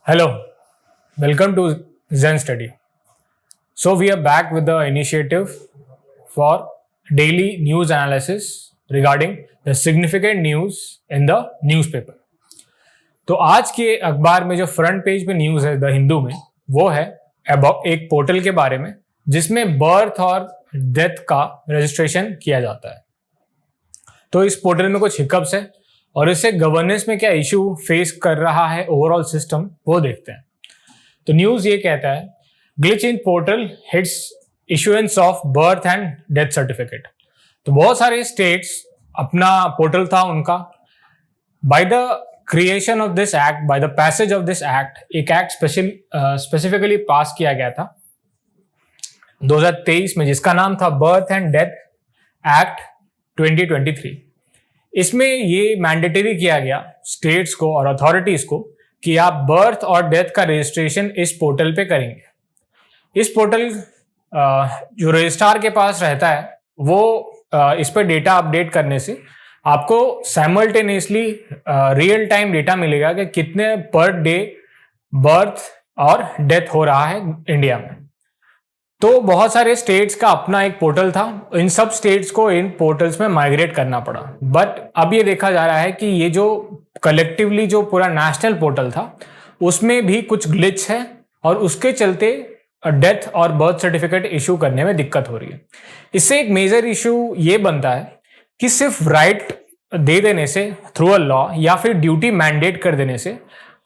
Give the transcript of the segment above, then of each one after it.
Hello, welcome to Zen Study. So, we are back with the initiative for daily news analysis regarding the significant news in the newspaper. तो आज के अखबार में जो front page पे news है the Hindu में, वो है अबाउट एक पोर्टल के बारे में जिसमें बर्थ और डेथ का रजिस्ट्रेशन किया जाता है। तो इस पोर्टल में कुछ हिकअप्स है और इससे गवर्नेंस में क्या इशू फेस कर रहा है ओवरऑल सिस्टम, वो देखते हैं। तो न्यूज ये कहता है, glitch in portal hits issuance of birth and death certificate. तो बहुत सारे स्टेट्स अपना पोर्टल था उनका, by the creation of this act, by the passage of this act, एक एक्ट स्पेसिफिकली पास किया गया था 2023 में, जिसका नाम था बर्थ एंड डेथ एक्ट 2023। इसमें ये मैंडेटरी किया गया स्टेट्स को और अथॉरिटीज को कि आप बर्थ और डेथ का रजिस्ट्रेशन इस पोर्टल पे करेंगे। इस पोर्टल जो रजिस्ट्रार के पास रहता है वो इस पर डेटा अपडेट करने से आपको साइमल्टेनियसली रियल टाइम डेटा मिलेगा कि कितने पर डे बर्थ और डेथ हो रहा है इंडिया में। तो बहुत सारे स्टेट्स का अपना एक पोर्टल था, इन सब स्टेट्स को इन पोर्टल्स में माइग्रेट करना पड़ा। बट अब ये देखा जा रहा है कि ये जो कलेक्टिवली जो पूरा नेशनल पोर्टल था उसमें भी कुछ ग्लिच है और उसके चलते डेथ और बर्थ सर्टिफिकेट इशू करने में दिक्कत हो रही है। इससे एक मेजर इशू ये बनता है कि सिर्फ राइट दे देने से थ्रू अ लॉ या फिर ड्यूटी मैंडेट कर देने से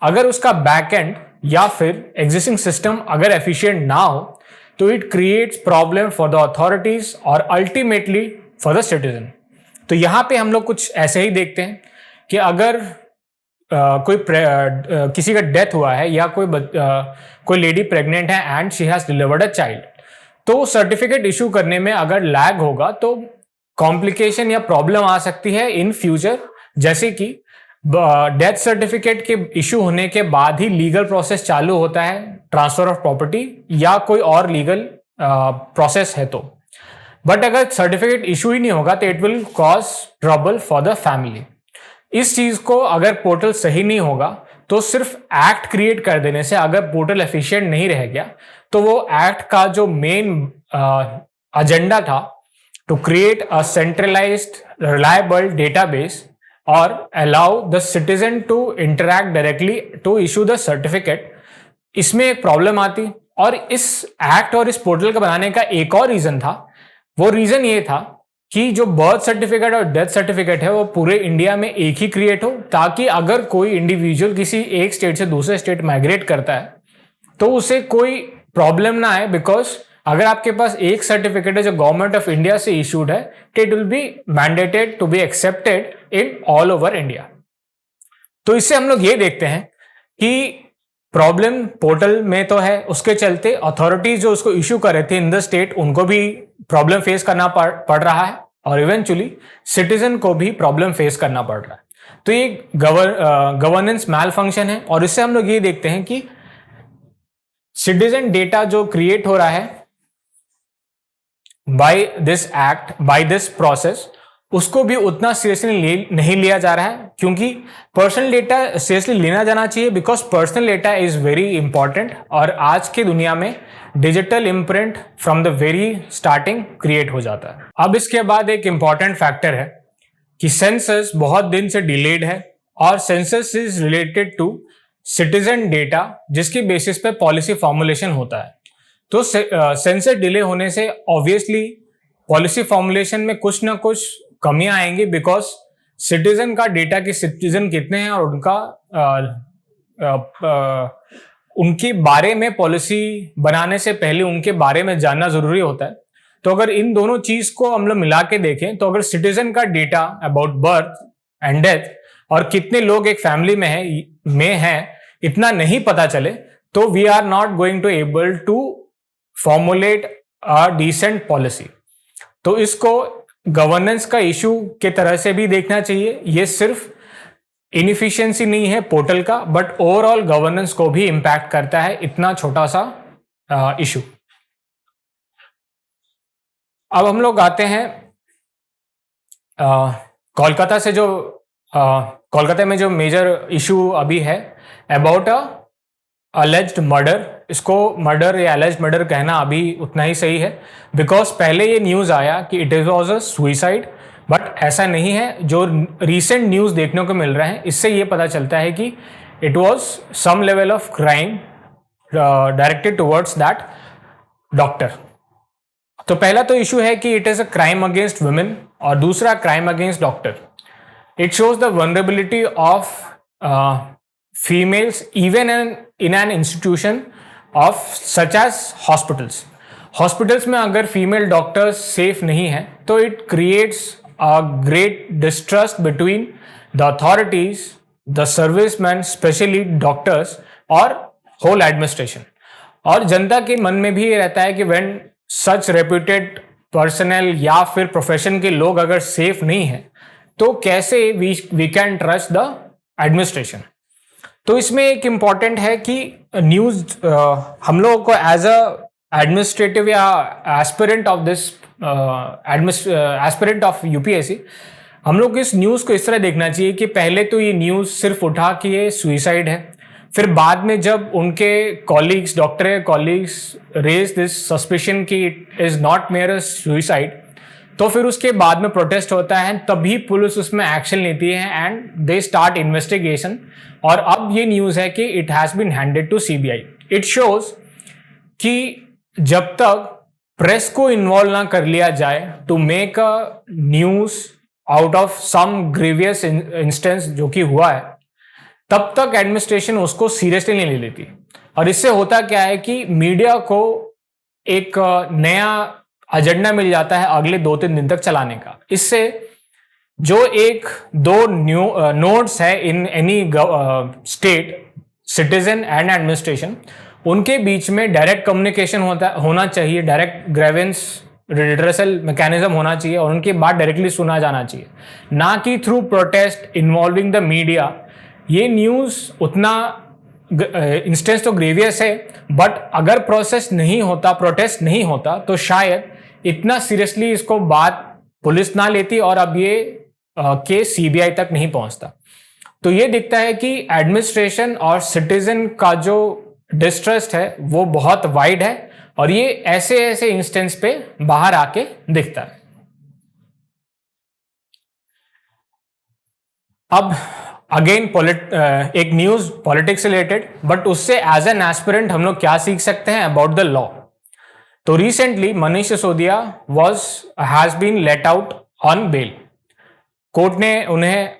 अगर उसका बैक एंड या फिर एग्जिस्टिंग सिस्टम अगर एफिशिएंट ना हो तो it creates problem for the authorities और अल्टीमेटली फॉर द सिटीजन। तो यहाँ पे हम लोग कुछ ऐसे ही देखते हैं कि अगर किसी का डेथ हुआ है या कोई लेडी प्रेग्नेंट है and she has delivered a child, तो सर्टिफिकेट इशू करने में अगर लैग होगा तो कॉम्प्लिकेशन या प्रॉब्लम आ सकती है इन फ्यूचर, जैसे कि डेथ सर्टिफिकेट के इशू होने के बाद ही लीगल प्रोसेस चालू होता है, ट्रांसफर ऑफ प्रॉपर्टी या कोई और लीगल प्रोसेस है तो। बट अगर सर्टिफिकेट इशू ही नहीं होगा तो it will cause trouble for the family. इस चीज को अगर पोर्टल सही नहीं होगा तो सिर्फ एक्ट क्रिएट कर देने से अगर पोर्टल एफिशिएंट नहीं रह गया तो वो एक्ट का जो मेन एजेंडा था to create a centralised reliable database और allow the citizen to interact directly to issue the certificate, इसमें एक प्रॉब्लम आती। और इस एक्ट और इस पोर्टल का बनाने का एक और रीजन था, वो रीजन ये था कि जो बर्थ सर्टिफिकेट और डेथ सर्टिफिकेट है वो पूरे इंडिया में एक ही क्रिएट हो, ताकि अगर कोई इंडिविजुअल किसी एक स्टेट से दूसरे स्टेट माइग्रेट करता है तो उसे कोई प्रॉब्लम ना आए। बिकॉज अगर आपके पास एक सर्टिफिकेट है जो गवर्नमेंट ऑफ इंडिया से इशूड है, it will be mandated to be accepted in all over India. तो इससे हम लोग ये देखते हैं कि प्रॉब्लम पोर्टल में तो है, उसके चलते अथॉरिटीज जो उसको इशू कर रहे थे इन द स्टेट उनको भी प्रॉब्लम फेस करना पड़ रहा है और इवेंचुअली सिटीजन को भी प्रॉब्लम फेस करना पड़ रहा है। तो ये गवर्नेंस मैल फंक्शन है और इससे हम लोग ये देखते हैं कि सिटीजन डेटा जो क्रिएट हो रहा है by this act, by this process, उसको भी उतना सीरियसली नहीं लिया जा रहा है, क्योंकि पर्सनल डेटा सीरियसली लेना जाना चाहिए because personal data is very important और आज की दुनिया में digital imprint from the very starting create हो जाता है। अब इसके बाद एक इंपॉर्टेंट फैक्टर है कि सेंसस बहुत दिन से डिलेड है और census is related to citizen data जिसकी बेसिस पे पॉलिसी फॉर्मुलेशन होता है। तो सेंसस डिले होने से ऑब्वियसली पॉलिसी फॉर्मुलेशन में कुछ ना कुछ कमियां आएंगी, बिकॉज सिटीजन का डेटा कि सिटीजन कितने हैं और उनके बारे में पॉलिसी बनाने से पहले उनके बारे में जानना जरूरी होता है। तो अगर इन दोनों चीज को हम लोग मिला के देखें तो अगर सिटीजन का data about birth and death और कितने लोग एक फैमिली में हैं इतना नहीं पता चले तो we are not going to able to formulate a decent policy. तो इसको गवर्नेंस का इशू के तरह से भी देखना चाहिए। ये सिर्फ इनएफिशिएंसी नहीं है पोर्टल का, बट ओवरऑल गवर्नेंस को भी इंपैक्ट करता है इतना छोटा सा इशू। अब हम लोग आते हैं कोलकाता से, जो कोलकाता में जो मेजर इशू अभी है अबाउट अ अलेज्ड मर्डर, इसको मर्डर या अलेज्ड मर्डर कहना अभी उतना ही सही है, बिकॉज पहले ये न्यूज़ आया कि it was a suicide, but ऐसा नहीं है। जो रिसेंट न्यूज़ देखने को मिल रहा है इससे ये पता चलता है कि it was some level of crime directed towards that doctor. तो पहला तो इशू है कि it is a crime against women, और दूसरा crime against doctor. It shows the vulnerability of females even in an institution of such as hospitals. Hospitals में अगर female doctors safe नहीं है तो it creates a great distrust between the authorities, the serviceman, specially doctors और whole administration. और जनता के मन में भी ये रहता है कि व्हेन सच रेप्यूटेड पर्सनल या फिर प्रोफेशन के लोग अगर सेफ नहीं है तो कैसे we can trust the administration. तो इसमें एक इम्पॉर्टेंट है कि न्यूज़ हम लोगों को एज अ एडमिनिस्ट्रेटिव या aspirant of this aspirant of UPSC, हम लोग इस न्यूज़ को इस तरह देखना चाहिए कि पहले तो ये न्यूज़ सिर्फ उठा कि ये सुइसाइड है, फिर बाद में जब उनके colleagues, doctor colleagues raise this suspicion कि it is not mere a suicide, तो फिर उसके बाद में प्रोटेस्ट होता है, तभी पुलिस उसमें एक्शन लेती है एंड दे स्टार्ट इन्वेस्टिगेशन। और अब ये न्यूज़ है कि it has been handed to CBI. It shows कि जब तक प्रेस को इन्वॉल्व ना कर लिया जाए to make a news out of some grievous instance जो कि हुआ है, तब तक एडमिनिस्ट्रेशन उसको सीरियसली नहीं ले लेती। और इससे होता क्या है कि मीडिया को एक नया एजेंडा मिल जाता है अगले 2-3 दिन तक चलाने का। इससे जो एक दो नोड्स है in any state, citizen and administration, उनके बीच में डायरेक्ट कम्युनिकेशन होना चाहिए, डायरेक्ट ग्रेवेंस रिड्रेसल मैकेनिज्म होना चाहिए और उनकी बात डायरेक्टली सुना जाना चाहिए, ना कि through protest involving the media. ये न्यूज़ उतना इंस्टेंस तो ग्रेवियस है, बट अगर प्रोटेस्ट नहीं होता तो शायद इतना सीरियसली इसको बात पुलिस ना लेती और अब ये केस सीबीआई तक नहीं पहुंचता। तो ये दिखता है कि एडमिनिस्ट्रेशन और सिटीजन का जो डिस्ट्रस्ट है वो बहुत वाइड है और ये ऐसे इंस्टेंस पे बाहर आके दिखता है। अब अगेन एक न्यूज पॉलिटिक्स रिलेटेड, बट उससे एज एन एस्पिरेंट हम लोग क्या सीख सकते हैं अबाउट द लॉ। तो recently Manish Sisodia has been let out on bail. Court ने उन्हें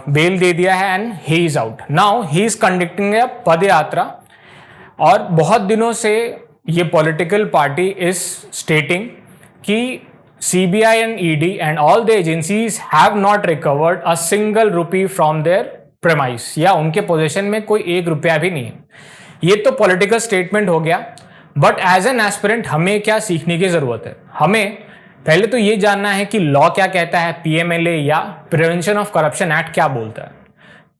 बेल दे दिया है and he is out. Now he is conducting a pad yatra, और बहुत दिनों से ये पॉलिटिकल पार्टी इज स्टेटिंग कि CBI and ED and all the agencies have not recovered a single rupee from their premise, या उनके पोजीशन में कोई ₹1 भी नहीं है। ये तो पॉलिटिकल स्टेटमेंट हो गया, बट एज एन एस्पिरेंट हमें क्या सीखने की जरूरत है। हमें पहले तो ये जानना है कि लॉ क्या कहता है, PMLA या प्रिवेंशन ऑफ करप्शन एक्ट क्या बोलता है।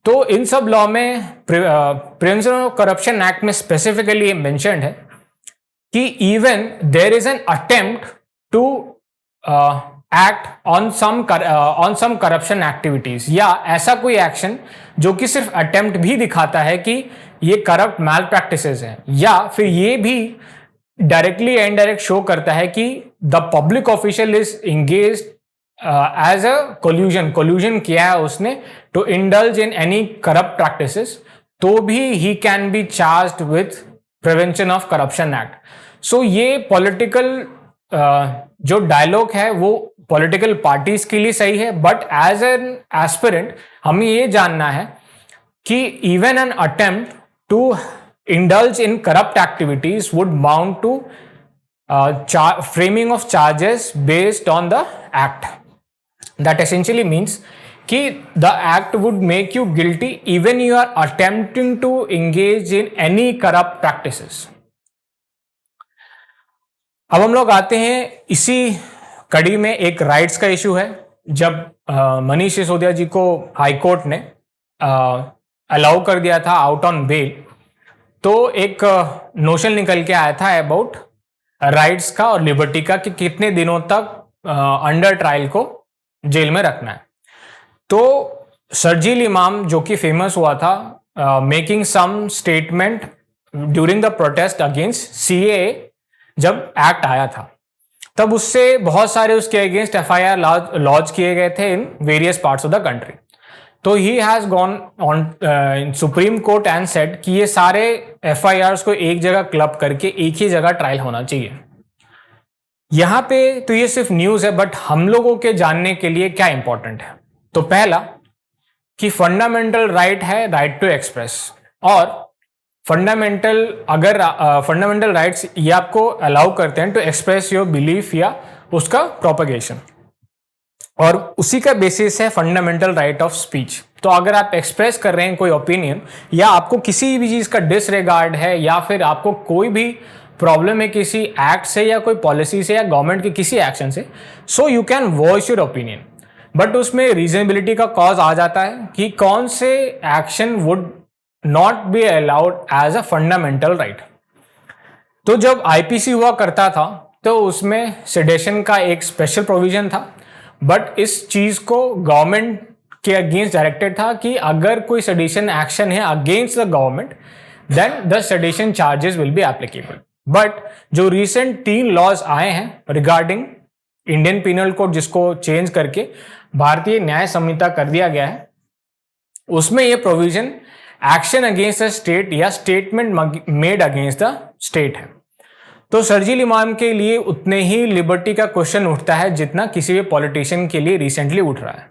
तो इन सब लॉ में प्रिवेंशन ऑफ करप्शन एक्ट में स्पेसिफिकली मेंशन्ड है कि even there is an attempt to act on some corruption activities, या ऐसा कोई एक्शन जो कि सिर्फ अटेम्प्ट भी दिखाता है कि ये करप्ट मैल प्रैक्टिसेस हैं, या फिर ये भी डायरेक्टली एंड डायरेक्ट शो करता है कि the public official is engaged as a collusion किया है उसने to indulge in any corrupt practices, तो भी he can be charged with prevention of corruption act. So ये पॉलिटिकल जो डायलॉग है वो पॉलिटिकल पार्टीज के लिए सही है, बट एज एन एस्पिरेंट हमें ये जानना है कि even an attempt to indulge in corrupt activities would mount to framing of charges based on the act. That essentially means कि the act would make you guilty even you are attempting to engage in any corrupt practices. अब हम लोग आते हैं इसी कड़ी में एक राइट्स का इशू है। जब मनीष सिसोदिया जी को हाई कोर्ट ने अलाउ कर दिया था आउट ऑन बेल, तो एक नोशन निकल के आया था अबाउट राइट्स का और लिबर्टी का कि कितने दिनों तक अंडर ट्रायल को जेल में रखना है। तो शर्जील इमाम जो कि फेमस हुआ था making some statement during the protest against CAA जब एक्ट आया था, तब उससे बहुत सारे उसके अगेंस्ट एफआईआर लॉन्च किए गए थे in various parts of the country. तो he has gone on in supreme court and said कि ये सारे एफआईआर्स को एक जगह क्लब करके एक ही जगह ट्रायल होना चाहिए। यहां पे तो ये सिर्फ न्यूज है, बट हम लोगों के जानने के लिए क्या इंपॉर्टेंट है? तो पहला कि फंडामेंटल राइट है राइट टू एक्सप्रेस, और फंडामेंटल राइट्स ये आपको अलाउ करते हैं टू एक्सप्रेस योर बिलीफ या उसका प्रोपगेशन, और उसी का बेसिस है फंडामेंटल राइट ऑफ स्पीच। तो अगर आप एक्सप्रेस कर रहे हैं कोई ओपिनियन, या आपको किसी भी चीज का डिसरिगार्ड है, या फिर आपको कोई भी प्रॉब्लम है किसी एक्ट से या कोई पॉलिसी से या गवर्नमेंट के किसी एक्शन से, so you can voice your opinion. But उसमें रीजनेबिलिटी का कॉज आ जाता है कि कौन से action would not be allowed as a fundamental right. तो जब आईपीसी हुआ करता था तो उसमें सेडेशन का एक स्पेशल प्रोविजन था, बट इस चीज को गवर्नमेंट के अगेंस्ट डायरेक्टेड था कि अगर कोई सेडेशन एक्शन है against the government, then the sedition charges will be applicable. But जो रिसेंट 3 लॉज आए हैं रिगार्डिंग इंडियन पिनल कोड, जिसको चेंज करके भारतीय न्याय संहिता कर दिया गया है, उसमें यह provision action against the state या statement made against the state है। तो शर्जील इमाम के लिए उतने ही लिबर्टी का क्वेश्चन उठता है जितना किसी भी पॉलिटिशियन के लिए रिसेंटली उठ रहा है।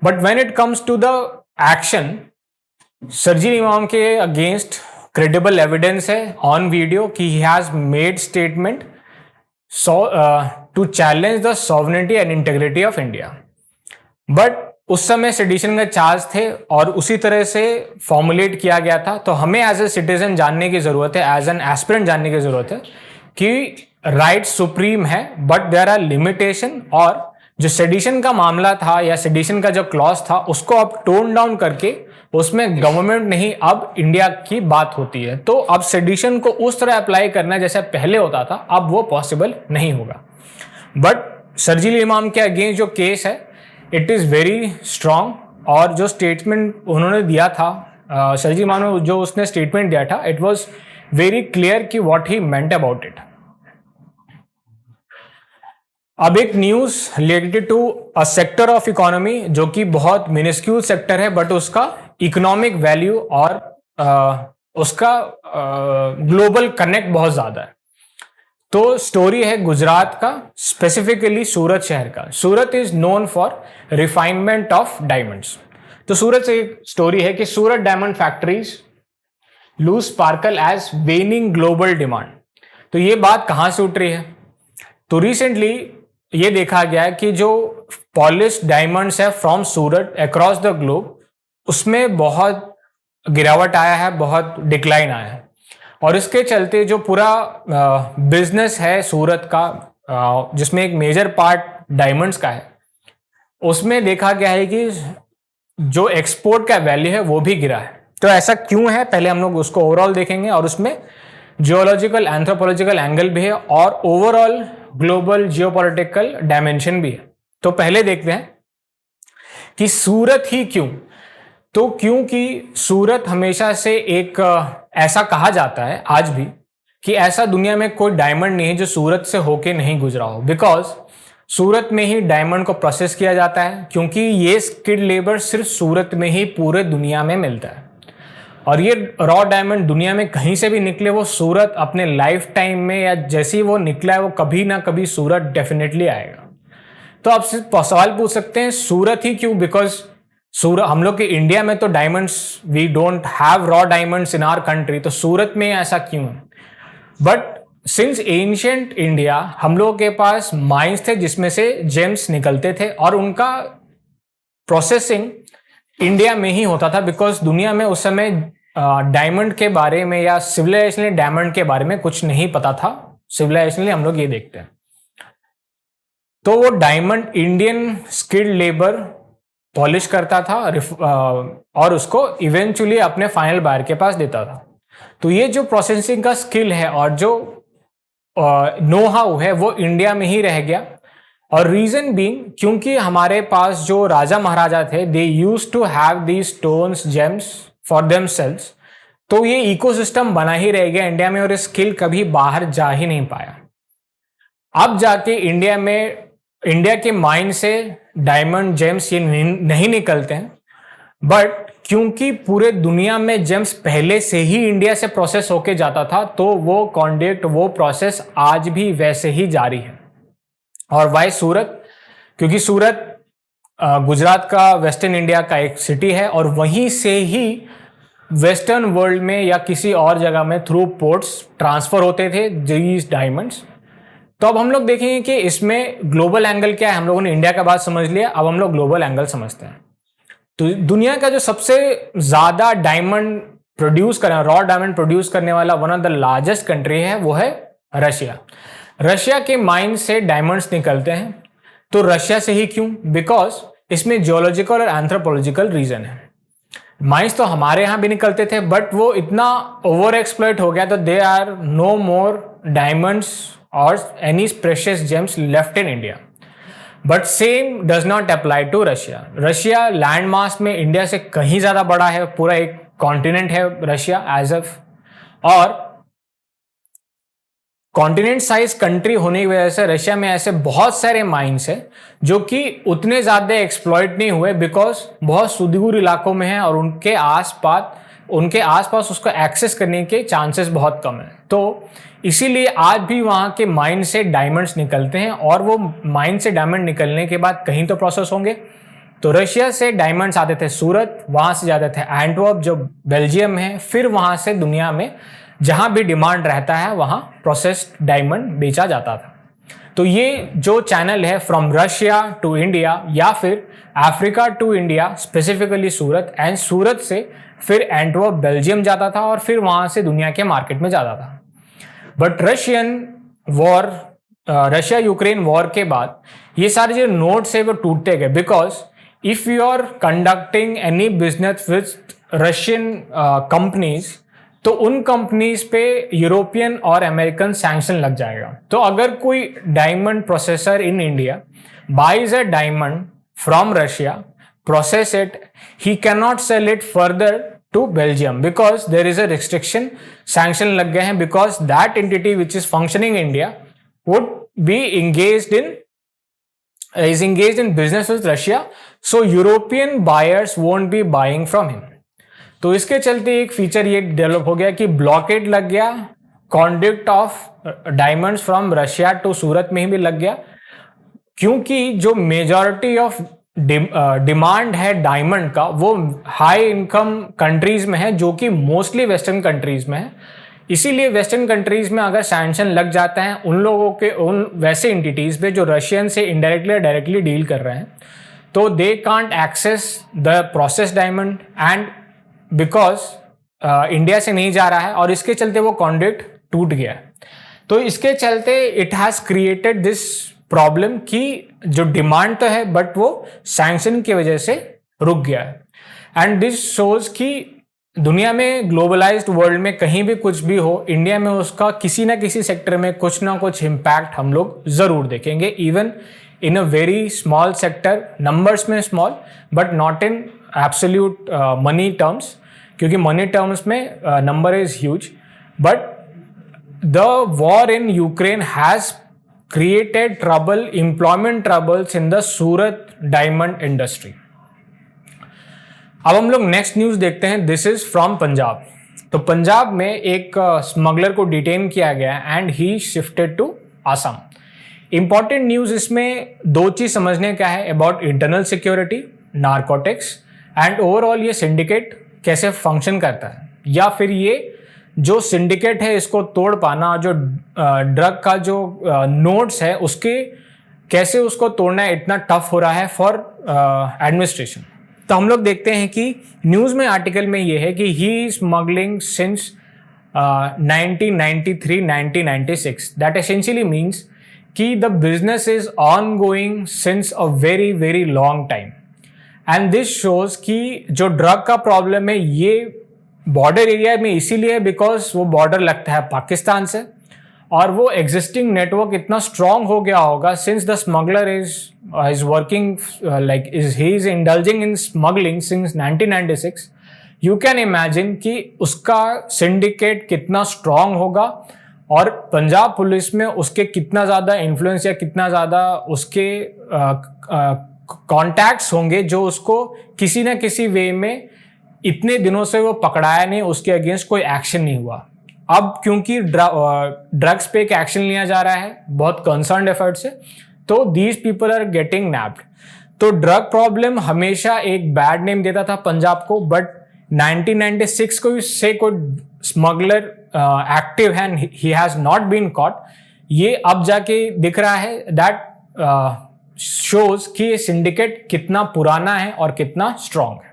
But when it comes to the action, Sharjeel Imam के अगेंस्ट क्रेडिबल एविडेंस है ऑन वीडियो कि he has made statement to challenge the sovereignty and integrity of India. But उस समय सेडिशन के चार्ज थे और उसी तरह से फॉर्मुलेट किया गया था। तो हमें एज ए सिटीजन जानने की जरूरत है, एज एन एस्पिरेंट जानने की जरूरत है कि राइट सुप्रीम है, बट देयर आर लिमिटेशन। और जो सेडिशन का मामला था या सेडिशन का जो क्लॉज था, उसको अब टोन डाउन करके उसमें गवर्नमेंट नहीं, अब इंडिया की बात होती है। तो अब सेडिशन को उस तरह अप्लाई करना जैसे पहले होता था, अब वो पॉसिबल नहीं होगा। बट शर्जील इमाम के अगेंस्ट जो केस है, इट इज़ वेरी स्ट्रांग, और जो स्टेटमेंट उन्होंने दिया था शर्जील इमाम ने, जो उसने स्टेटमेंट दिया था, इट वॉज वेरी क्लियर कि what he meant about it. अब एक news related to a sector of economy जो कि बहुत मिनिस्क्यूल सेक्टर है, बट उसका इकोनॉमिक वैल्यू और उसका ग्लोबल कनेक्ट बहुत ज्यादा है। तो स्टोरी है गुजरात का, स्पेसिफिकली सूरत शहर का। Surat is known for refinement of diamonds. तो सूरत से एक स्टोरी है कि Surat diamond factories lose sparkle as waning global demand. तो ये बात कहां से उठ रही है? तो रिसेंटली ये देखा गया है कि जो पॉलिश डायमंड्स है from Surat across the globe, उसमें बहुत गिरावट आया है, बहुत डिक्लाइन आया है। और इसके चलते जो पूरा बिजनेस है सूरत का, जिसमें एक मेजर पार्ट डायमंड्स का है, उसमें देखा गया है कि जो एक्सपोर्ट का वैल्यू है वो भी गिरा है। तो ऐसा क्यों है, पहले हम लोग उसको ओवरऑल देखेंगे, और उसमें जियोलॉजिकल एंथ्रोपोलॉजिकल एंगल भी है और ओवरऑल ग्लोबल जियोपॉलिटिकल डायमेंशन भी है। तो पहले देखते हैं कि सूरत ही क्यों। तो क्योंकि सूरत हमेशा से एक ऐसा कहा जाता है आज भी कि ऐसा दुनिया में कोई डायमंड नहीं है जो सूरत से होके नहीं गुजरा हो, बिकॉज सूरत में ही डायमंड को प्रोसेस किया जाता है, क्योंकि ये स्किल्ड लेबर सिर्फ सूरत में ही पूरे दुनिया में मिलता है। और ये रॉ डायमंड दुनिया में कहीं से भी निकले, वो सूरत अपने लाइफ टाइम में या जैसे ही वो निकला है, वो कभी ना कभी सूरत डेफिनेटली आएगा। तो आप सवाल पूछ सकते हैं सूरत ही क्यों? बिकॉज सूरत, हम लोग के इंडिया में तो diamonds, we don't have raw diamonds in our country, तो सूरत में ऐसा क्यों है? बट सिंस एंशिएंट इंडिया हम लोगों के पास माइंस थे जिसमें से जेम्स निकलते थे, और उनका प्रोसेसिंग इंडिया में ही होता था, बिकॉज दुनिया में उस समय डायमंड के बारे में या सिविलाइजेशनली डायमंड के बारे में कुछ नहीं पता था। सिविलाइजेशनली हम लोग ये देखते हैं। तो वो diamond Indian skilled labour polish करता था और उसको इवेंचुअली अपने फाइनल बायर के पास देता था। तो ये जो प्रोसेसिंग का स्किल है और जो नो हाउ है, वो इंडिया में ही रह गया। और रीजन बीइंग, क्योंकि हमारे पास जो राजा महाराजा थे, they used to have these stones, gems for themselves, तो ये इकोसिस्टम बना ही रह गया इंडिया में और ये स्किल कभी बाहर जा ही नहीं पाया। अब जाके इंडिया के माइन से डायमंड जेम्स ये नहीं निकलते हैं, बट क्योंकि पूरे दुनिया में जेम्स पहले से ही इंडिया से प्रोसेस होके जाता था, तो वो कॉन्डक्ट, वो प्रोसेस आज भी वैसे ही जारी है। और वाई सूरत? क्योंकि सूरत गुजरात का, वेस्टर्न इंडिया का एक सिटी है और वहीं से ही वेस्टर्न वर्ल्ड में या किसी और जगह में थ्रू पोर्ट्स ट्रांसफर होते थे दीज डायमंड्स। तो अब हम लोग देखेंगे कि इसमें ग्लोबल एंगल क्या है। हम लोगों ने इंडिया का बात समझ लिया, अब हम लोग ग्लोबल एंगल समझते हैं। तो दुनिया का जो सबसे ज्यादा डायमंड प्रोड्यूस करने, रॉ डायमंड प्रोड्यूस करने वाला one of the largest country है, वो है रशिया। रशिया के माइन से डायमंड्स निकलते हैं। तो रशिया से ही क्यों? बिकॉज इसमें जियोलॉजिकल और एंथ्रोपोलॉजिकल रीजन है। माइंस तो हमारे यहां भी निकलते थे, बट वो इतना ओवर एक्सप्लॉइट हो गया, तो they are no more diamonds और any precious gems left in India. But same does not apply to Russia. Russia land mass में इंडिया से कहीं ज्यादा बड़ा है, पूरा एक कॉन्टिनेंट है रशिया एज ऑफ, और कॉन्टिनेंट साइज कंट्री होने की वजह से रशिया में ऐसे बहुत सारे माइंस हैं जो कि उतने ज्यादा एक्सप्लॉइट नहीं हुए, बिकॉज बहुत सुदूर इलाकों में है और उनके आसपास उसको एक्सेस करने के चांसेस बहुत कम है। तो इसीलिए आज भी वहां के माइन से डायमंड्स निकलते हैं, और वो माइन से डायमंड निकलने के बाद कहीं तो प्रोसेस होंगे। तो रशिया से डायमंड्स आते थे सूरत, वहां से जाते थे एंटवर्प जो बेल्जियम है, फिर वहां से दुनिया में जहां भी डिमांड रहता है वहां प्रोसेस्ड डायमंड बेचा जाता था। तो ये जो चैनल है फ्रॉम रशिया टू इंडिया या फिर Africa to India, specifically Surat, and Surat से फिर एंटवर्प बेल्जियम जाता था और फिर वहां से दुनिया के मार्केट में जाता था। बट रशिया यूक्रेन वॉर के बाद ये सारे जो नोड्स है वो टूटते गए, because if you are conducting any business with Russian companies, तो उन कंपनीज पे यूरोपियन और अमेरिकन सैंक्शन लग जाएगा। तो अगर कोई diamond processor in India buys a diamond from Russia, process it, he can not sell it further to Belgium because there is a restriction, sanction लग गए हैं, because that entity which is functioning India would be engaged in business with Russia, so European buyers won't be buying from him. तो इसके चलते एक feature ये develop हो गया कि ब्लॉकेड लग गया, conduct of diamonds from Russia to Surat में ही भी लग गया, क्योंकि जो मेजॉरिटी ऑफ डिमांड है डायमंड का वो हाई इनकम कंट्रीज में है, जो कि मोस्टली वेस्टर्न कंट्रीज में है। इसीलिए वेस्टर्न कंट्रीज में अगर सैंक्शन लग जाता है उन लोगों के, उन वैसे एंटिटीज पे जो रशियन से इनडायरेक्टली डायरेक्टली डील कर रहे हैं, तो they can't access the process diamond, and because India से नहीं जा रहा है और इसके चलते वो कॉन्डक्ट टूट गया। तो इसके चलते it has created this problem कि जो डिमांड तो है बट वो सैंक्शन की वजह से रुक गया है। एंड दिस शोज कि दुनिया में ग्लोबलाइज्ड वर्ल्ड में कहीं भी कुछ भी हो, इंडिया में उसका किसी ना किसी सेक्टर में कुछ ना कुछ इम्पैक्ट हम लोग जरूर देखेंगे, even in a very small sector, numbers में small but not in absolute money terms, क्योंकि मनी टर्म्स में number is huge. But the war in Ukraine has created trouble, employment troubles in the Surat diamond industry. अब हम लोग next news देखते हैं। This is from Punjab. तो पंजाब में एक स्मगलर को डिटेन किया गया and he shifted to Assam. Important news इसमें दो चीज समझने का है, about internal security, narcotics, and overall ये सिंडिकेट कैसे फंक्शन करता है, या फिर ये जो सिंडिकेट है इसको तोड़ पाना, जो ड्रग का जो नोड्स है उसके कैसे उसको तोड़ना इतना टफ हो रहा है फॉर एडमिनिस्ट्रेशन। तो हम लोग देखते हैं कि न्यूज में आर्टिकल में ये है कि he smuggling since 1993-1996। That essentially means कि the business is on going since a very very long time. And this shows कि जो ड्रग का प्रॉब्लम है ये बॉर्डर एरिया में इसीलिए बिकॉज वो बॉर्डर लगता है पाकिस्तान से, और वो एग्जिस्टिंग नेटवर्क इतना स्ट्रांग हो गया होगा since the smuggler is working like he is indulging in smuggling since 1996, you can imagine कि उसका सिंडिकेट कितना स्ट्रांग होगा और पंजाब पुलिस में उसके कितना ज़्यादा इन्फ्लुएंस या कितना ज़्यादा उसके कॉन्टैक्ट्स होंगे जो उसको किसी ना किसी वे में, इतने दिनों से वो पकड़ाया नहीं, उसके अगेंस्ट कोई एक्शन नहीं हुआ। अब क्योंकि ड्रग्स पे एक एक्शन लिया जा रहा है बहुत कंसर्न्ड एफर्ट से, तो दीज पीपल आर गेटिंग नैप्ड। तो ड्रग प्रॉब्लम हमेशा एक बैड नेम देता था पंजाब को, बट 1996 को से कोई स्मगलर एक्टिव है, he has not been caught, ये अब जाके दिख रहा है। दैट शोज कि ये सिंडिकेट कितना पुराना है और कितना स्ट्रांग है।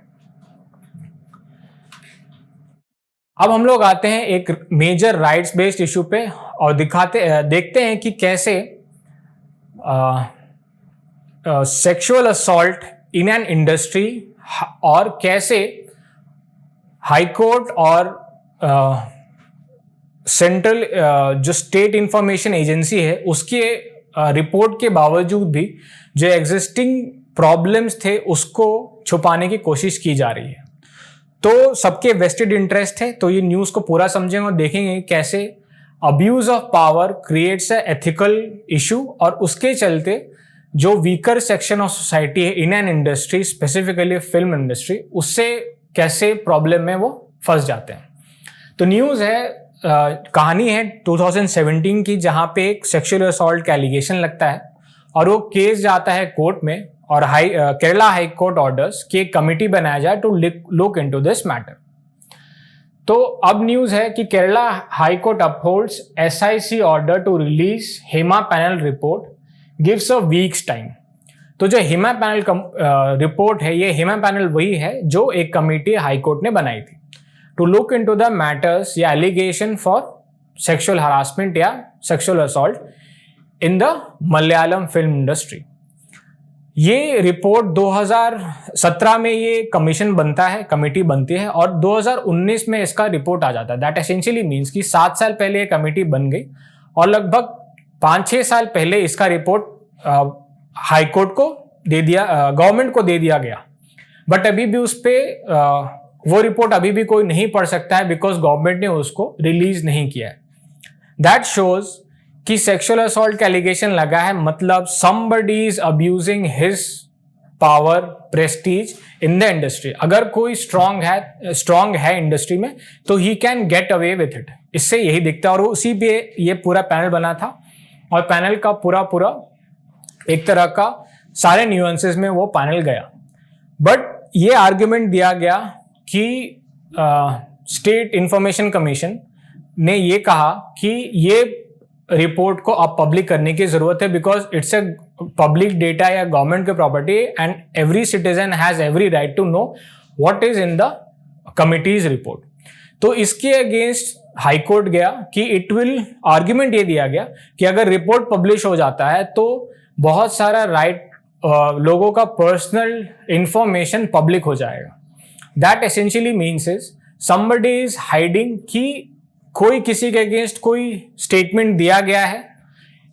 अब हम लोग आते हैं एक मेजर राइट्स बेस्ड इशू पे और देखते हैं कि कैसे sexual assault in an industry और कैसे हाई कोर्ट और सेंट्रल जो स्टेट इंफॉर्मेशन एजेंसी है उसके रिपोर्ट के बावजूद भी जो एग्जिस्टिंग प्रॉब्लम्स थे उसको छुपाने की कोशिश की जा रही है। तो सबके वेस्टेड इंटरेस्ट है, तो ये न्यूज़ को पूरा समझेंगे और देखेंगे कैसे abuse of power creates a ethical issue और उसके चलते जो वीकर सेक्शन ऑफ सोसाइटी है in an industry, specifically film industry, उससे कैसे प्रॉब्लम में वो फंस जाते हैं। तो न्यूज़ है, कहानी है 2017 की, जहां पे एक सेक्सुअल असॉल्ट का एलिगेशन लगता है और वो केस जाता है कोर्ट में और केरला हाई कोर्ट ऑर्डर्स कि एक कमिटी बनाया जाए to look into this matter. तो अब न्यूज़ है कि Kerala high court upholds SIC order to release Hema panel report, gives a weeks time. तो जो हेमा पैनल रिपोर्ट है, ये हेमा पैनल वही है जो एक कमिटी हाई कोर्ट ने बनाई थी to look into the matters या एलिगेशन फॉर सेक्सुअल हरासमेंट या sexual assault in the Malayalam film industry. ये रिपोर्ट 2017 में ये कमीशन बनता है, कमेटी बनती है और 2019 में इसका रिपोर्ट आ जाता है। दैट एसेंशियली मीन्स कि 7 साल पहले ये कमेटी बन गई और लगभग 5-6 साल पहले इसका रिपोर्ट हाई कोर्ट को दे दिया, गवर्नमेंट को दे दिया गया। बट अभी भी उस पर वो रिपोर्ट अभी भी कोई नहीं पढ़ सकता है बिकॉज गवर्नमेंट ने उसको रिलीज नहीं किया है। दैट शोज कि सेक्सुअल असॉल्ट का एलिगेशन लगा है, मतलब somebody is abusing his power Prestige in the industry. अगर कोई स्ट्रांग है इंडस्ट्री में तो he can get away with it, इससे यही दिखता है। और उसी पे ये पूरा पैनल बना था और पैनल का पूरा एक तरह का सारे न्यूएंसेस में वो पैनल गया। बट ये आर्ग्यूमेंट दिया गया कि स्टेट इंफॉर्मेशन कमीशन ने ये कहा कि ये रिपोर्ट को अब पब्लिक करने की जरूरत है because it's a public data या गवर्नमेंट के property and every citizen has every right to know what is in the committee's report. तो इसके अगेंस्ट हाई कोर्ट गया कि इट विल, आर्ग्यूमेंट ये दिया गया कि अगर रिपोर्ट पब्लिश हो जाता है तो बहुत सारा राइट लोगों का पर्सनल इंफॉर्मेशन पब्लिक हो जाएगा। That essentially means is somebody is hiding कि कोई किसी के अगेंस्ट कोई स्टेटमेंट दिया गया है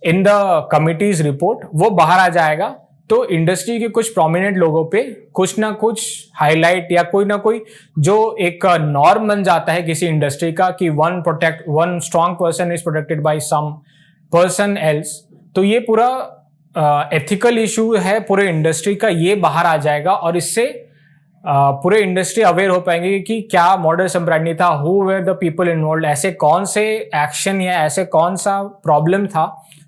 इन द कमिटीज रिपोर्ट, वो बाहर आ जाएगा तो इंडस्ट्री के कुछ प्रोमिनेंट लोगों पे कुछ ना कुछ हाईलाइट या कोई ना कोई जो एक नॉर्म बन जाता है किसी इंडस्ट्री का कि one strong person is protected by some person else. तो ये पूरा एथिकल इशू है पूरे इंडस्ट्री का, ये बाहर आ जाएगा और इससे पूरे इंडस्ट्री अवेयर हो पाएंगे कि क्या मॉडल संप्राणी था, who were the people involve, ऐसे कौन से एक्शन या ऐसे कौन सा प्रॉब्लम था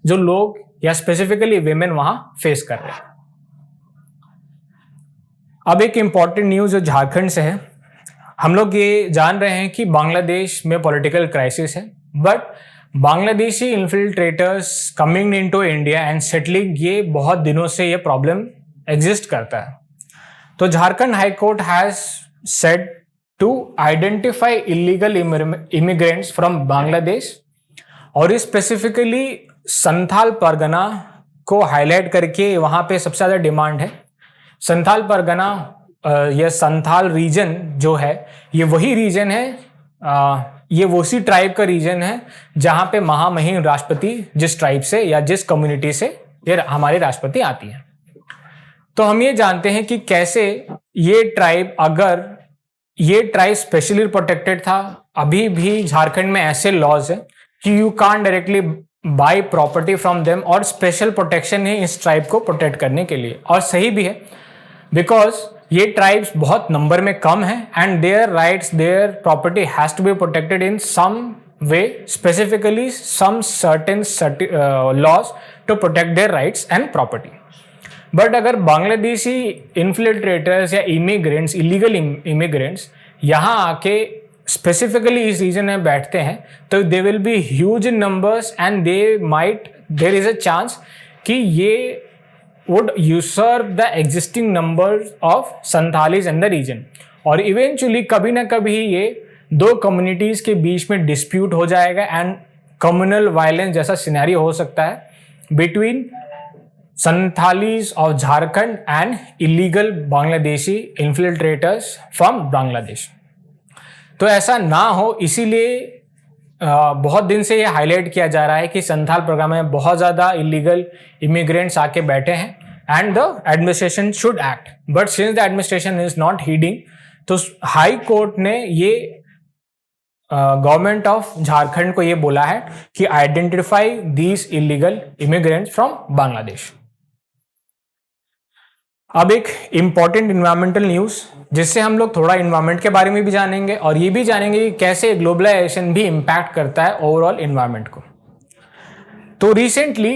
जो लोग या स्पेसिफिकली विमेन वहां फेस कर रहे हैं। अब एक इंपॉर्टेंट न्यूज जो झारखंड से है, हम लोग ये जान रहे हैं कि बांग्लादेश में पॉलिटिकल क्राइसिस है, but Bangladeshi infiltrators coming into India and settling, ये बहुत दिनों से ये प्रॉब्लम एग्जिस्ट करता है। तो Jharkhand high court has said to identify illegal immigrants from Bangladesh और इस स्पेसिफिकली संथाल परगना को हाईलाइट करके वहां पे सबसे ज्यादा डिमांड है। संथाल परगना या संथाल रीजन जो है ये वही रीजन है, ये उसी ट्राइब का रीजन है जहां पे महामहिम राष्ट्रपति जिस ट्राइब से या जिस कम्युनिटी से ये हमारी राष्ट्रपति आती है। तो हम ये जानते हैं कि कैसे ये ट्राइब अगर ये ट्राइब स्पेशली प्रोटेक्टेड था। अभी भी झारखंड में ऐसे लॉज है कि you can't directly buy property from them, और स्पेशल प्रोटेक्शन है इस ट्राइब को प्रोटेक्ट करने के लिए। और सही भी है, बिकॉज ये ट्राइब्स बहुत नंबर में कम है and their rights, their property has to be protected in some way, specifically some certain laws to protect their rights and property. But अगर बांग्लादेशी इन्फिल्ट्रेटर्स या इमिग्रेंट्स, इलीगल इमिग्रेंट्स यहाँ आके स्पेसिफिकली इस रीजन में बैठते हैं, तो they will be huge in numbers and they might, there is a chance कि ये would usurp the existing numbers of Santhalis in the region, और इवेंचुअली कभी ना कभी ये दो कम्युनिटीज के बीच में डिस्प्यूट हो जाएगा एंड कम्युनल वायलेंस जैसा सिनेरियो हो सकता है between Santhalis of Jharkhand and illegal Bangladeshi infiltrators from Bangladesh. तो ऐसा ना हो, इसीलिए बहुत दिन से ये हाईलाइट किया जा रहा है कि संथाल प्रोग्राम में बहुत ज़्यादा इलीगल इमिग्रेंट्स आके बैठे हैं and the administration should act, but since the administration is not heading, तो हाई कोर्ट ने ये गवर्नमेंट ऑफ झारखंड को ये बोला है कि identify these illegal immigrants from Bangladesh. अब एक इंपॉर्टेंट इन्वायरमेंटल न्यूज, जिससे हम लोग थोड़ा इन्वायरमेंट के बारे में भी जानेंगे और ये भी जानेंगे कि कैसे ग्लोबलाइजेशन भी इम्पैक्ट करता है ओवरऑल इन्वायरमेंट को। तो रिसेंटली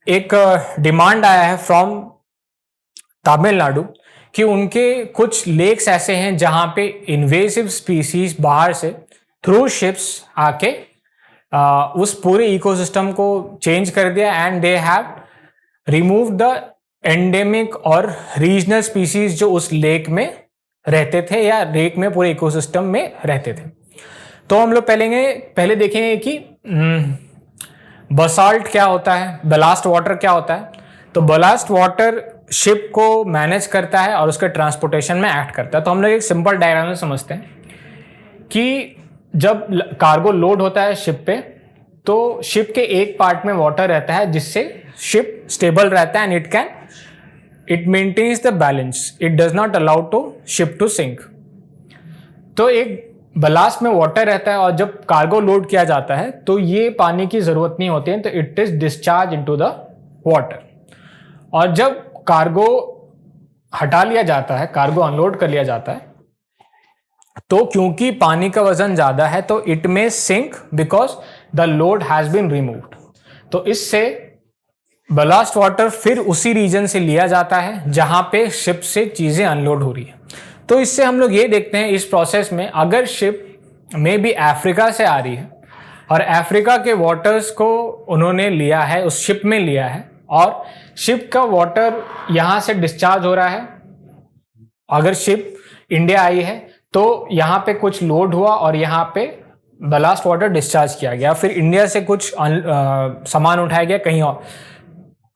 एक डिमांड आया है फ्रॉम तमिलनाडु कि उनके कुछ लेक्स ऐसे हैं जहां पे इन्वेसिव स्पीसीज बाहर से थ्रू शिप्स आके उस पूरे इकोसिस्टम को चेंज कर दिया and they have removed the endemic और रीजनल स्पीसीज जो उस लेक में रहते थे या लेक में पूरे इकोसिस्टम में रहते थे। तो हम लोग पहले देखेंगे कि बसाल्ट क्या होता है, बलास्ट वाटर क्या होता है। तो बलास्ट वाटर शिप को मैनेज करता है और उसके ट्रांसपोर्टेशन में एक्ट करता है। तो हम लोग एक सिंपल डायग्राम में समझते हैं कि जब कार्गो लोड होता है शिप पे, तो शिप के एक पार्ट में वाटर रहता है जिससे शिप स्टेबल रहता है and it maintains the balance, it does not allow to ship to sink. तो एक बलास्ट में वाटर रहता है और जब कार्गो लोड किया जाता है तो ये पानी की जरूरत नहीं होती है, तो it is discharge into the water. और जब कार्गो हटा लिया जाता है, कार्गो अनलोड कर लिया जाता है, तो क्योंकि पानी का वजन ज्यादा है तो it may sink because the load has been removed. तो इससे बलास्ट वाटर फिर उसी रीजन से लिया जाता है जहां पे शिप से चीजें अनलोड हो रही है। तो इससे हम लोग ये देखते हैं इस प्रोसेस में, अगर शिप में भी अफ्रीका से आ रही है और अफ्रीका के वाटर्स को उन्होंने लिया है, उस शिप में लिया है, और शिप का वाटर यहां से डिस्चार्ज हो रहा है, अगर शिप इंडिया आई है तो यहाँ पे कुछ लोड हुआ और यहाँ पे बलास्ट वाटर डिस्चार्ज किया गया, फिर इंडिया से कुछ सामान उठाया गया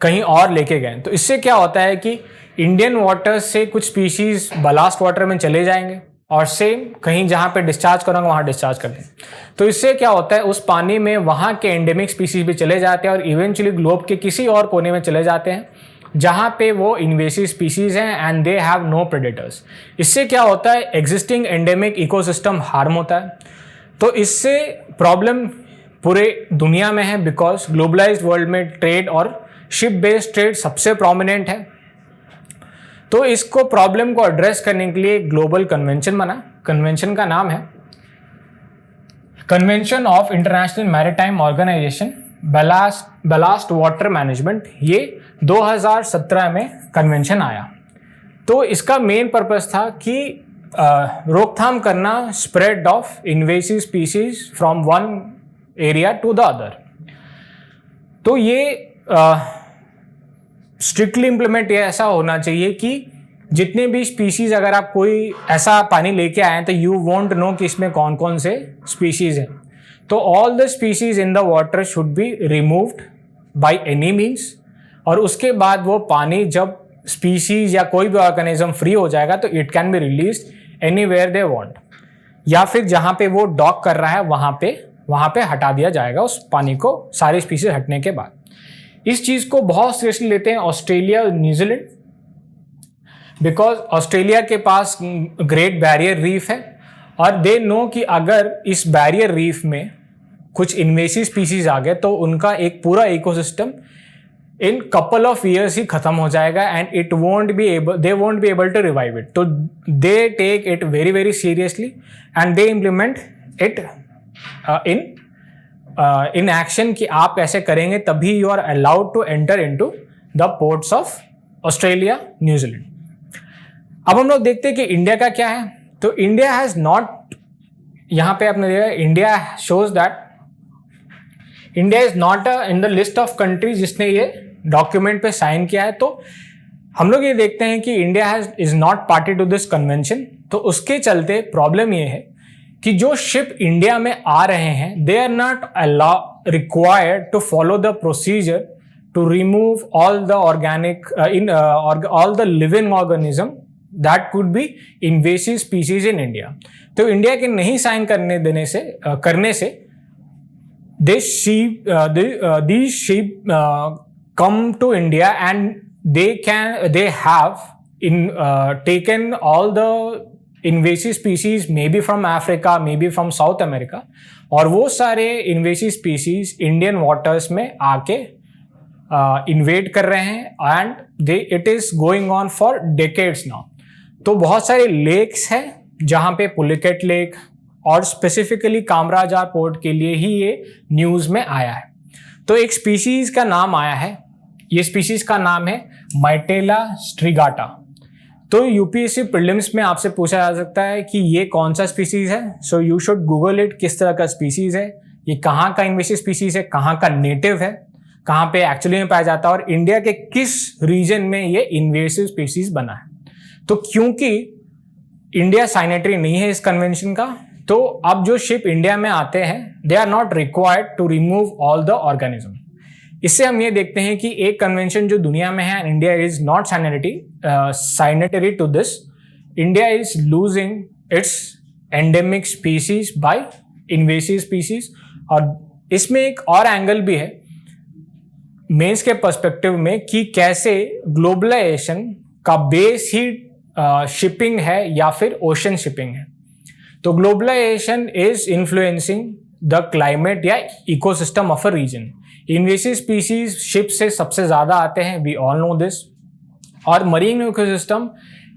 कहीं और लेके गए। तो इससे क्या होता है कि इंडियन वाटर से कुछ स्पीशीज बलास्ट वाटर में चले जाएंगे और सेम कहीं जहाँ पे डिस्चार्ज करेंगे वहाँ डिस्चार्ज कर दें। तो इससे क्या होता है, उस पानी में वहाँ के एंडेमिक स्पीशीज भी चले जाते हैं और इवेंचुअली ग्लोब के किसी और कोने में चले जाते हैं जहाँ पे वो इन्वेसिव स्पीशीज हैं and they have no predators. इससे क्या होता है, एग्जिस्टिंग एंडेमिक इकोसिस्टम हार्म होता है। तो इससे प्रॉब्लम पूरे दुनिया में है बिकॉज ग्लोबलाइज्ड वर्ल्ड में ट्रेड और शिप बेस्ड ट्रेड सबसे प्रोमिनेंट है। तो इसको प्रॉब्लम को एड्रेस करने के लिए ग्लोबल कन्वेंशन बना। कन्वेंशन का नाम है convention of international maritime organisation ballast water management. ये 2017 में कन्वेंशन आया। तो इसका मेन पर्पस था कि रोकथाम करना spread of invasive species from one area to the other. तो ये स्ट्रिक्टली इम्प्लीमेंट ये ऐसा होना चाहिए कि जितने भी स्पीशीज, अगर आप कोई ऐसा पानी लेके आए हैं तो यू वॉन्ट नो कि इसमें कौन कौन से स्पीशीज हैं। तो all the species in the water should be removed by any means, और उसके बाद वो पानी जब स्पीशीज या कोई भी ऑर्गेनिज्म फ्री हो जाएगा तो it can be released anywhere they want, या फिर जहां पे वो डॉक कर रहा है वहां पे हटा दिया जाएगा उस पानी को, सारी स्पीशीज हटने के बाद। इस चीज को बहुत सीरियसली लेते हैं ऑस्ट्रेलिया और न्यूजीलैंड, बिकॉज ऑस्ट्रेलिया के पास ग्रेट बैरियर रीफ है और दे नो कि अगर इस बैरियर रीफ में कुछ इन्वेसिव स्पीसीज आ गए तो उनका एक पूरा ecosystem in couple of years ही खत्म हो जाएगा and they won't be able to revive it. तो they take it very very seriously and they implement it in action कि आप कैसे करेंगे तभी you are allowed to enter into the ports of Australia New Zealand. अब हम लोग देखते हैं कि इंडिया का क्या है. तो इंडिया हैज नॉट, यहां पे आपने देखा India shows that India is not in the list of countries जिसने ये डॉक्यूमेंट पे साइन किया है. तो हम लोग ये देखते हैं कि India is not party to this convention. तो उसके चलते प्रॉब्लम ये है कि जो शिप इंडिया में आ रहे हैं they are not required to follow the procedure to remove all the organic all the living organism that could be invasive species in India. तो इंडिया के नहीं साइन करने से these sheep come to India and they have taken all the invasive species maybe from Africa, maybe from South America, और वो सारे invasive species Indian waters में आके invade कर रहे हैं and it is going on for decades now. तो बहुत सारे lakes हैं जहाँ पे पुलिकेट लेक और स्पेसिफिकली कामराजार पोर्ट के लिए ही ये न्यूज में आया है. तो एक स्पीशीज का नाम आया है, ये स्पीशीज का नाम है माइटेला स्ट्रिगाटा. तो यूपीएससी प्रीलिम्स में आपसे पूछा जा सकता है कि ये कौन सा स्पीशीज है. So you should Google it, किस तरह का स्पीशीज है, ये कहाँ का इन्वेसिव स्पीशीज है, कहाँ का नेटिव है, कहाँ पे एक्चुअली में पाया जाता है और इंडिया के किस रीजन में ये इन्वेसिव स्पीशीज बना है. तो क्योंकि इंडिया साइनेटरी नहीं है इस कन्वेंशन का, तो अब जो शिप इंडिया में आते हैं they are not required to remove all the organism. इससे हम ये देखते हैं कि एक कन्वेंशन जो दुनिया में है and India is not signatory to this, India is losing its endemic species by invasive species. और इसमें एक और एंगल भी है मेंस के पर्सपेक्टिव में कि कैसे ग्लोबलाइजेशन का बेस ही शिपिंग है या फिर ओशन शिपिंग है. तो globalization is influencing the climate या ecosystem of a region. Invasive species ship से सबसे ज्यादा आते हैं, वी ऑल नो दिस. और मरीन इकोसिस्टम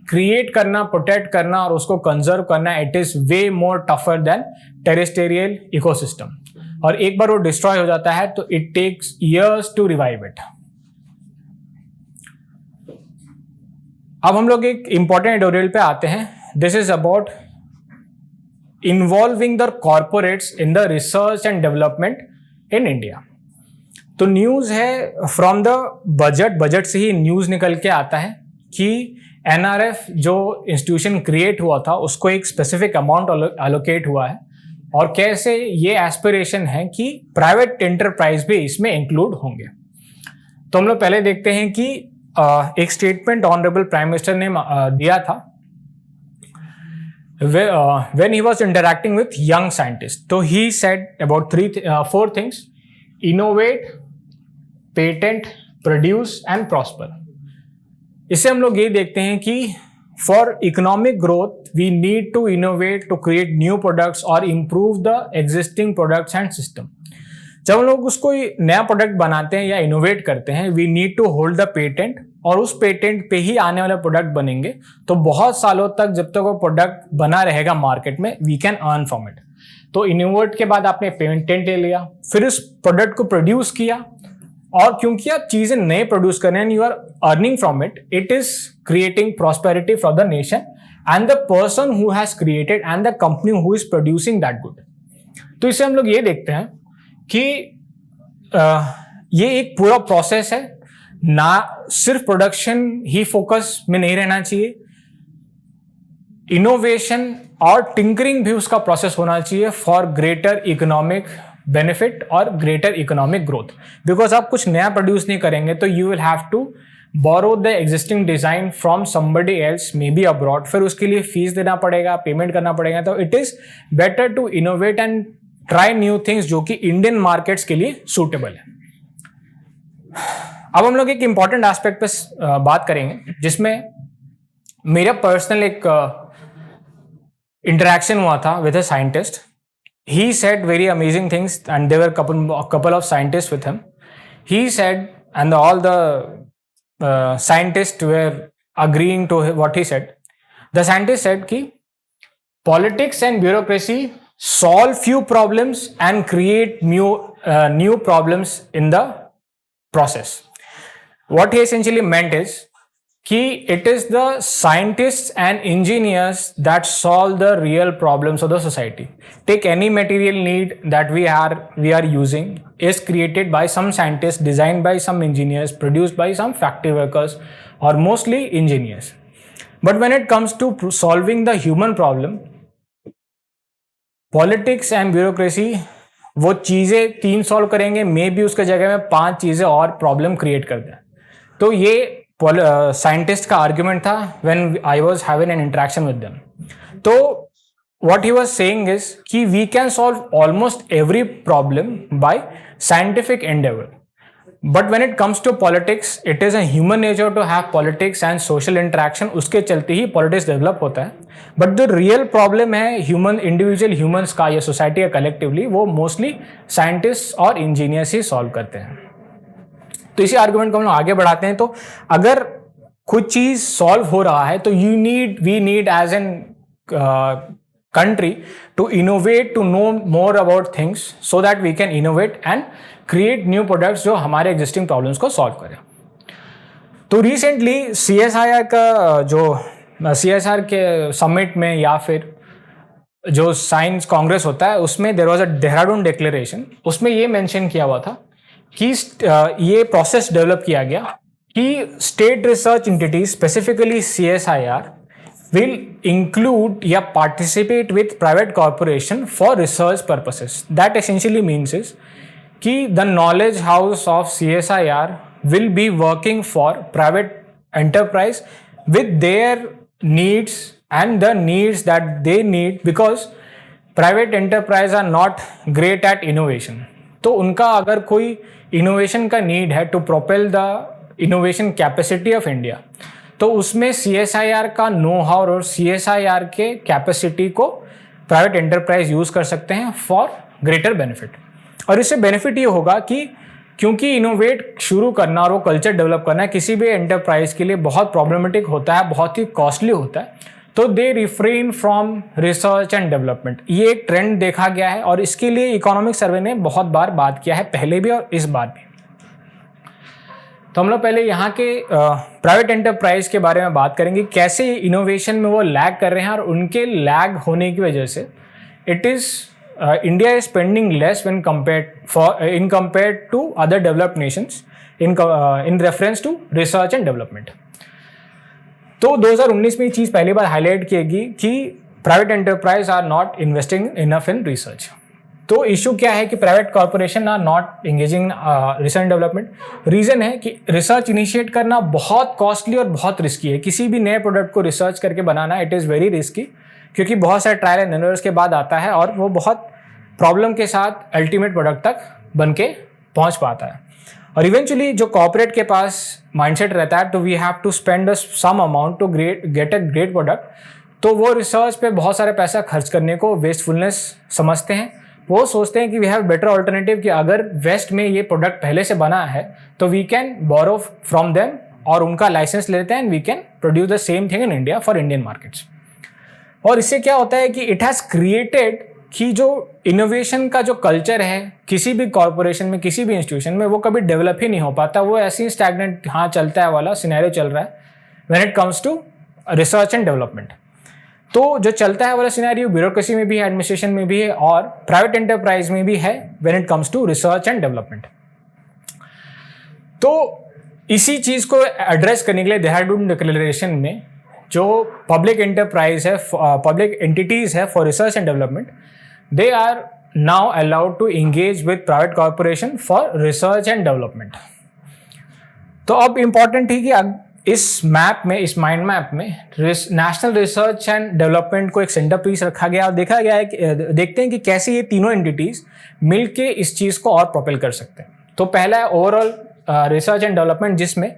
क्रिएट करना, प्रोटेक्ट करना और उसको कंजर्व करना, it is way more tougher than terrestrial ecosystem. और एक बार वो डिस्ट्रॉय हो जाता है तो it takes years to revive it. अब हम लोग एक इंपॉर्टेंट एडिटोरियल पे आते हैं. This is about involving the corporates in the research and development in India. तो न्यूज है फ्रॉम द बजट से ही न्यूज निकल के आता है कि एनआरएफ जो इंस्टीट्यूशन क्रिएट हुआ था उसको एक स्पेसिफिक अमाउंट एलोकेट हुआ है और कैसे ये एस्पिरेशन है कि प्राइवेट एंटरप्राइज भी इसमें इंक्लूड होंगे. तो हम लोग पहले देखते हैं कि एक स्टेटमेंट ऑनरेबल प्राइम मिनिस्टर ने दिया था when he was interacting with young scientists. So he said about 4 things: innovate, patent, produce and prosper. इससे हम लोग ये देखते हैं कि for economic growth we need to innovate to create new products or improve the existing products and system. जब हम लोग उसको नया प्रोडक्ट बनाते हैं या इनोवेट करते हैं, we need to hold the patent और उस पेटेंट पे ही आने वाले प्रोडक्ट बनेंगे. तो बहुत सालों तक जब तक वो प्रोडक्ट बना रहेगा मार्केट में, we can earn from it. तो इनोवेट के बाद आपने पेटेंट ले लिया, फिर उस प्रोडक्ट को प्रोड्यूस किया और क्योंकि आप चीजें नए प्रोड्यूस कर रहे हैं, you are earning from it, it is creating prosperity for the nation and the person who has created and the company who is producing that good. तो इससे हम लोग ये देखते हैं कि ये एक पूरा प्रोसेस है, ना सिर्फ प्रोडक्शन ही फोकस में नहीं रहना चाहिए, इनोवेशन और टिंकरिंग भी उसका प्रोसेस होना चाहिए फॉर ग्रेटर इकोनॉमिक बेनिफिट और ग्रेटर इकोनॉमिक ग्रोथ. बिकॉज आप कुछ नया प्रोड्यूस नहीं करेंगे तो you will have to borrow the existing design from somebody else, maybe abroad, फिर उसके लिए फीस देना पड़ेगा, पेमेंट करना पड़ेगा. तो it is better to innovate and try new things जो कि इंडियन मार्केट्स के लिए सूटेबल है. अब हम लोग एक इंपॉर्टेंट एस्पेक्ट पे बात करेंगे जिसमें मेरा पर्सनल एक interaction हुआ था with a scientist. He said very amazing things, and there were couple of scientists with him. He said, and all the scientists were agreeing to what he said. The scientist said कि politics and bureaucracy solve few problems and create new problems in the process. What he essentially meant is कि it is the scientists and engineers that solve the real problems of the society. Take any material need that we are using is created by some scientists, designed by some engineers, produced by some factory workers, or mostly engineers. But when it comes to solving the human problem, politics and bureaucracy वो चीज़ें 3 solve करेंगे, may be उसके जगह में 5 चीज़ें और problem create कर दें. तो ये साइंटिस्ट का आर्ग्यूमेंट था when I was having an interaction with them. तो what he was saying is कि we can solve almost every problem by scientific endeavour. But when it comes to politics, it is a human nature to have politics and social interaction. उसके चलते ही politics develop होता है. But जो real problem है human individual humans का या society का कलेक्टिवली, वो मोस्टली साइंटिस्ट और इंजीनियर्स ही सॉल्व करते हैं. तो इसी आर्गुमेंट को हम लोग आगे बढ़ाते हैं. तो अगर कुछ चीज सॉल्व हो रहा है तो we need as an country to innovate, to know more about things so that we can innovate and create new products जो हमारे एग्जिस्टिंग प्रॉब्लम्स को सॉल्व करें. तो रिसेंटली CSIR का जो CSR के समिट में या फिर जो साइंस कांग्रेस होता है उसमें there was a Dehradun declaration. उसमें ये मेंशन किया हुआ था कि ये प्रोसेस डेवलप किया गया कि state research entities, specifically CSIR, will include या participate with private corporation for research purposes. That essentially means is कि the knowledge house of CSIR will be working for private enterprise with their needs and the needs that they need, because private enterprise are not great at innovation. तो उनका अगर कोई innovation का need है to propel the innovation capacity of India, तो उसमें CSIR का know how और CSIR के कैपेसिटी को प्राइवेट एंटरप्राइज यूज कर सकते हैं फॉर ग्रेटर बेनिफिट. और इससे बेनिफिट ये होगा कि क्योंकि इनोवेट शुरू करना और वो कल्चर डेवलप करना किसी भी एंटरप्राइज के लिए बहुत प्रॉब्लमेटिक होता है, बहुत ही कॉस्टली होता है. तो they refrain from research and development. ये एक ट्रेंड देखा गया है और इसके लिए इकोनॉमिक सर्वे ने बहुत बार बात किया है, पहले भी और इस बार भी. तो हम लोग पहले यहाँ के प्राइवेट एंटरप्राइज के बारे में बात करेंगे, कैसे इनोवेशन में वो लैग कर रहे हैं और उनके लैग होने की वजह से it is India is spending less when in compare to other developed nations in reference to research and development. तो 2019 में ये चीज़ पहली बार हाईलाइट किएगी कि private enterprise are not investing enough in research. तो इशू क्या है कि private corporation are not engaging research and development. Reason है कि रिसर्च इनिशिएट करना बहुत कॉस्टली और बहुत रिस्की है. किसी भी नए प्रोडक्ट को रिसर्च करके बनाना इट इज़ वेरी रिस्की, क्योंकि बहुत सारे ट्रायल एंड एरर्स के बाद आता है और वो बहुत प्रॉब्लम के साथ अल्टीमेट प्रोडक्ट तक बन के पहुँच पाता है. और इवेंचुअली जो कॉर्पोरेट के पास माइंडसेट रहता है, तो we have to spend some amount to get a great product, तो वो रिसर्च पे बहुत सारे पैसा खर्च करने को वेस्टफुलनेस समझते हैं. वो सोचते हैं कि वी हैव बेटर ऑल्टरनेटिव, कि अगर वेस्ट में ये प्रोडक्ट पहले से बना है तो we can borrow from them और उनका लाइसेंस लेते हैं and we can produce the same thing in India for Indian markets. और इससे क्या होता है कि इट हैज़ क्रिएटेड कि जो इनोवेशन का जो कल्चर है किसी भी कॉर्पोरेशन में, किसी भी इंस्टीट्यूशन में, वो कभी डेवलप ही नहीं हो पाता. वो ऐसे ही स्टैग्नेंट हाँ चलता है वाला सिनेरियो चल रहा है when it comes to research and development. तो जो चलता है वाला सिनेरियो ब्यूरोक्रेसी में भी है, एडमिनिस्ट्रेशन में भी है और प्राइवेट एंटरप्राइज में भी है when it comes to research and development. तो इसी चीज़ को एड्रेस करने के लिए देहरादून डिक्लेरेशन में जो पब्लिक एंटरप्राइज है, पब्लिक एंटिटीज़ है for research and development, they are now allowed to engage with private corporation for research and development. तो अब इम्पॉर्टेंट है कि इस मैप में, इस माइंड मैप में नेशनल रिसर्च एंड डेवलपमेंट को एक सेंटर पीस रखा गया और देखा गया है कि देखते हैं कि कैसे ये तीनों एंटिटीज मिलके इस चीज़ को और प्रोपेल कर सकते हैं. तो पहला है ओवरऑल रिसर्च एंड डेवलपमेंट, जिसमें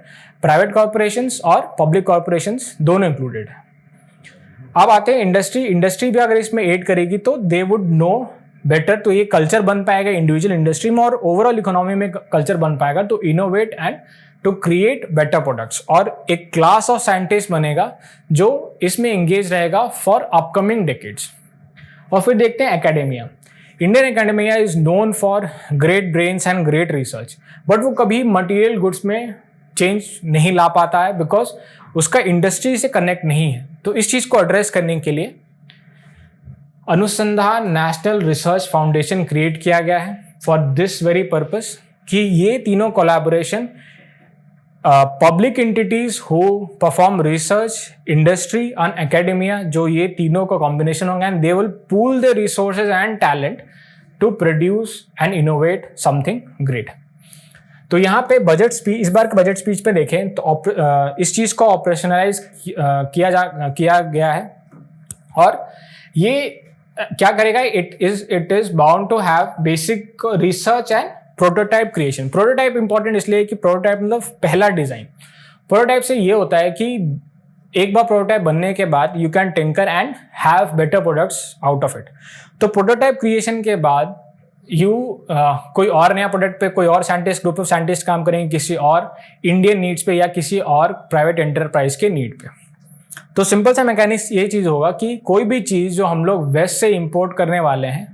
प्राइवेट कॉर्पोरेशंस और पब्लिक कॉर्पोरेशंस दोनों इंक्लूडेड है. अब आते हैं इंडस्ट्री भी अगर इसमें ऐड करेगी तो दे वुड नो बेटर, तो ये कल्चर बन पाएगा इंडिविजुअल इंडस्ट्री में और ओवरऑल इकोनॉमी में कल्चर बन पाएगा to innovate and to create better products, और एक क्लास ऑफ साइंटिस्ट बनेगा जो इसमें एंगेज रहेगा फॉर अपकमिंग डेकेड्स। और फिर देखते हैं academia. Indian academia is known for great brains and great research, but वो कभी मटेरियल गुड्स में चेंज नहीं ला पाता है बिकॉज उसका इंडस्ट्री से कनेक्ट नहीं है। तो इस चीज़ को एड्रेस करने के लिए अनुसंधान नेशनल रिसर्च फाउंडेशन क्रिएट किया गया है फॉर दिस वेरी पर्पस, कि ये तीनों collaboration public entities who perform research, industry and academia, जो ये तीनों का कॉम्बिनेशन होगा and they will pool the resources and talent to produce and innovate something great. तो यहाँ पे बजट स्पीच, इस बार के बजट स्पीच पे देखें तो इस चीज़ को ऑपरेशनलाइज किया गया है, और ये क्या करेगा, it is bound to have basic research and prototype creation. Prototype important इसलिए कि प्रोटोटाइप मतलब पहला डिजाइन। प्रोटोटाइप से ये होता है कि एक बार प्रोटोटाइप बनने के बाद you can tinker and have better products out of it. तो प्रोटोटाइप क्रिएशन के बाद कोई और नया प्रोडक्ट पे कोई और साइंटिस्ट, ग्रुप ऑफ साइंटिस्ट काम करेंगे किसी और इंडियन नीड्स पे या किसी और प्राइवेट एंटरप्राइज के नीड पे। तो सिंपल सा मैकेनिक्स ये चीज़ होगा कि कोई भी चीज़ जो हम लोग वेस्ट से इंपोर्ट करने वाले हैं,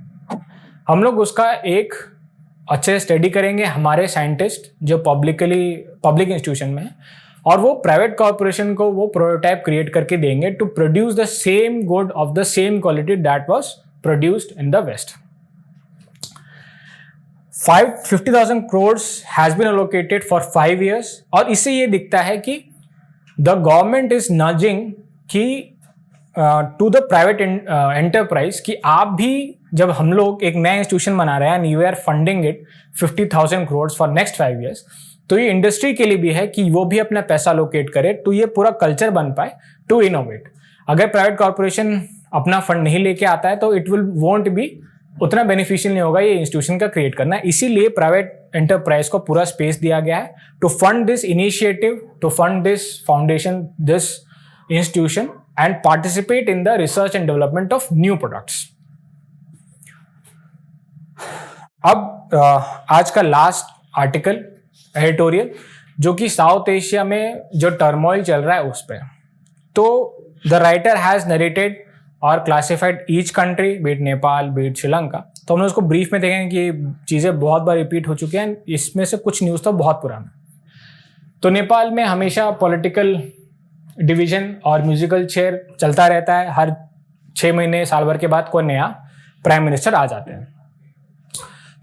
हम लोग उसका एक अच्छे स्टडी करेंगे, हमारे साइंटिस्ट जो पब्लिक इंस्टीट्यूशन में है, और वो प्राइवेट कॉर्पोरेशन को वो प्रोटोटाइप क्रिएट करके देंगे to produce the same good of the same quality that was produced in the west. 50,000 crores has been allocated for 5 years, और इससे ये दिखता है कि the government is nudging कि टू द प्राइवेट एंटरप्राइज कि आप भी, जब हम लोग एक नया इंस्टीट्यूशन बना रहे हैं and you are funding it 50,000 crores for next 5 years, तो ये इंडस्ट्री के लिए भी है कि वो भी अपना पैसा लोकेट करे तो ये पूरा कल्चर बन पाए टू इनोवेट। अगर प्राइवेट कॉर्पोरेशन अपना फंड नहीं लेके आता है तो इट विल वोंट बी उतना बेनिफिशियल नहीं होगा ये इंस्टीट्यूशन का क्रिएट करना। इसीलिए प्राइवेट एंटरप्राइज को पूरा स्पेस दिया गया है to fund this initiative, to fund this foundation, this institution and participate in the research and development of new products. अब आज का लास्ट आर्टिकल एडिटोरियल, जो कि साउथ एशिया में जो टर्मोइल चल रहा है उस पर। तो द राइटर हैज नरेटेड और classified each country, be it Nepal, be it Sri Lanka. तो हमने उसको ब्रीफ में देखेंगे कि चीज़ें बहुत बार रिपीट हो चुकी हैं, इसमें से कुछ न्यूज़ तो बहुत पुराना। तो नेपाल में हमेशा पॉलिटिकल डिवीजन और म्यूजिकल चेयर चलता रहता है, हर 6 महीने साल भर के बाद कोई नया प्राइम मिनिस्टर आ जाते हैं।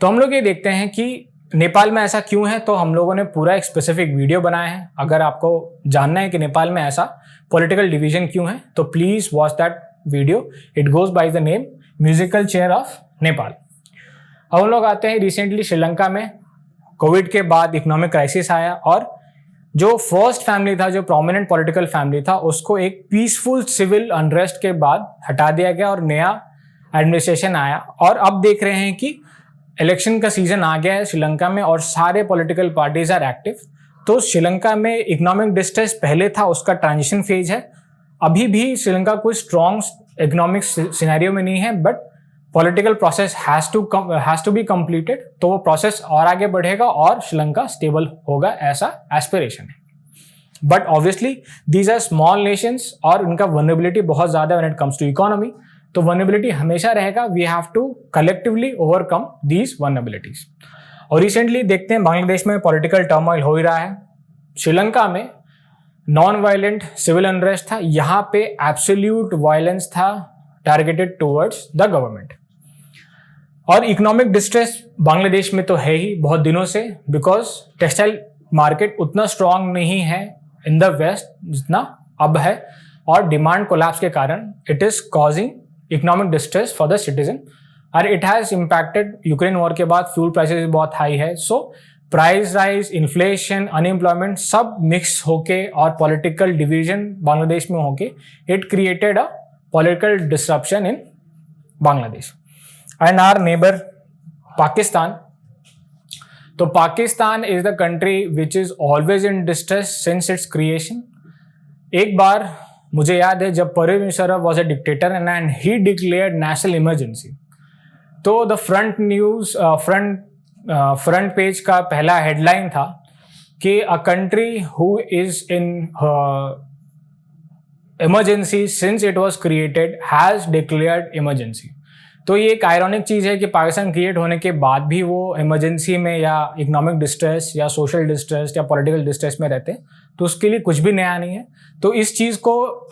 तो हम लोग ये देखते हैं कि नेपाल में ऐसा क्यों है, तो हम लोगों ने पूरा एक स्पेसिफिक वीडियो बनाया है। अगर आपको जानना है कि नेपाल में ऐसा पॉलिटिकल डिवीजन क्यों है तो please watch that video, it goes by the name musical chair of Nepal. अब हम लोग आते हैं रिसेंटली श्रीलंका में कोविड के बाद इकोनॉमिक क्राइसिस आया और जो फर्स्ट फैमिली था, जो प्रोमिनेंट पॉलिटिकल फैमिली था, उसको एक पीसफुल सिविल अनरेस्ट के बाद हटा दिया गया और नया एडमिनिस्ट्रेशन आया। और अब देख रहे हैं कि इलेक्शन का सीजन आ गया है श्रीलंका में और सारे पॉलिटिकल पार्टीज आर एक्टिव। तो श्रीलंका में इकोनॉमिक डिस्ट्रेस पहले था, उसका ट्रांजिशन फेज है। अभी भी श्रीलंका कोई स्ट्रॉन्ग इकोनॉमिक सिनेरियो में नहीं है, but political process has to be completed. तो वो प्रोसेस और आगे बढ़ेगा और श्रीलंका स्टेबल होगा, ऐसा एस्पिरेशन है। But obviously these are small nations और उनका वल्नरेबिलिटी बहुत ज़्यादा when it comes to economy. तो वल्नरेबिलिटी हमेशा रहेगा, we have to collectively overcome these vulnerabilities. और रिसेंटली देखते हैं बांग्लादेश में पॉलिटिकल टर्मोइल हो ही रहा है, श्रीलंका में नॉन वायलेंट सिविल अनरेस्ट था, यहाँ पे एब्सोल्यूट वायलेंस था टारगेटेड टुवर्ड्स द गवर्नमेंट। और इकोनॉमिक डिस्ट्रेस बांग्लादेश में तो है ही बहुत दिनों से, बिकॉज टेक्सटाइल मार्केट उतना स्ट्रांग नहीं है इन द वेस्ट जितना अब है, और डिमांड कोलैप्स के कारण it is causing economic distress for the citizen. और it has impacted Ukraine war के बाद फ्यूल प्राइसेस बहुत हाई है, so price rise, inflation, unemployment सब मिक्स होके और पॉलिटिकल डिवीजन बांग्लादेश में होके it created a political disruption in Bangladesh. And our neighbour Pakistan, तो Pakistan is the country which is always in distress since its creation. एक बार मुझे याद है जब Parvez Musharraf was a dictator and he declared national emergency, तो द फ्रंट पेज का पहला हेडलाइन था कि a country who is in emergency since it was created has declared emergency. तो ये एक आयरॉनिक चीज़ है कि पाकिस्तान क्रिएट होने के बाद भी वो इमरजेंसी में या इकोनॉमिक डिस्ट्रेस या सोशल डिस्ट्रेस या पॉलिटिकल डिस्ट्रेस में रहते हैं, तो उसके लिए कुछ भी नया नहीं है। तो इस चीज़ को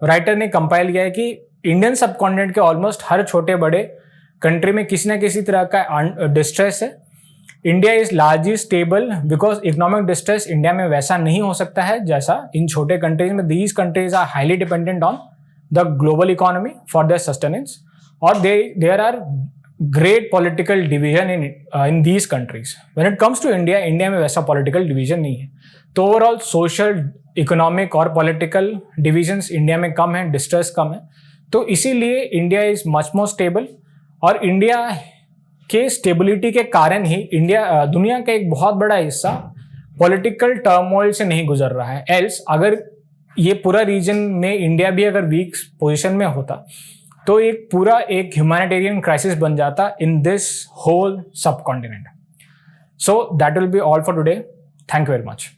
राइटर ने कंपाइल किया है कि इंडियन सब कॉन्टिनेंट के ऑलमोस्ट हर छोटे बड़े कंट्री में किसी न किसी तरह का डिस्ट्रेस है। India is largely stable because economic distress India में वैसा नहीं हो सकता है जैसा इन छोटे कंट्रीज में। These countries are highly dependent on the global economy for their sustenance, और there are great political division in these countries. When it comes to India, India में वैसा पॉलिटिकल डिवीजन नहीं है। तो ओवरऑल सोशल, इकोनॉमिक और political divisions India में कम है, डिस्ट्रेस कम है। तो इसीलिए India is much more stable, और इंडिया के स्टेबिलिटी के कारण ही इंडिया दुनिया का एक बहुत बड़ा हिस्सा पॉलिटिकल टर्मोइल से नहीं गुजर रहा है। एल्स अगर ये पूरा रीजन में इंडिया भी अगर वीक पोजीशन में होता तो एक पूरा एक ह्यूमैनिटेरियन क्राइसिस बन जाता इन दिस होल सब continent. So that will be all for today. Thank you very much.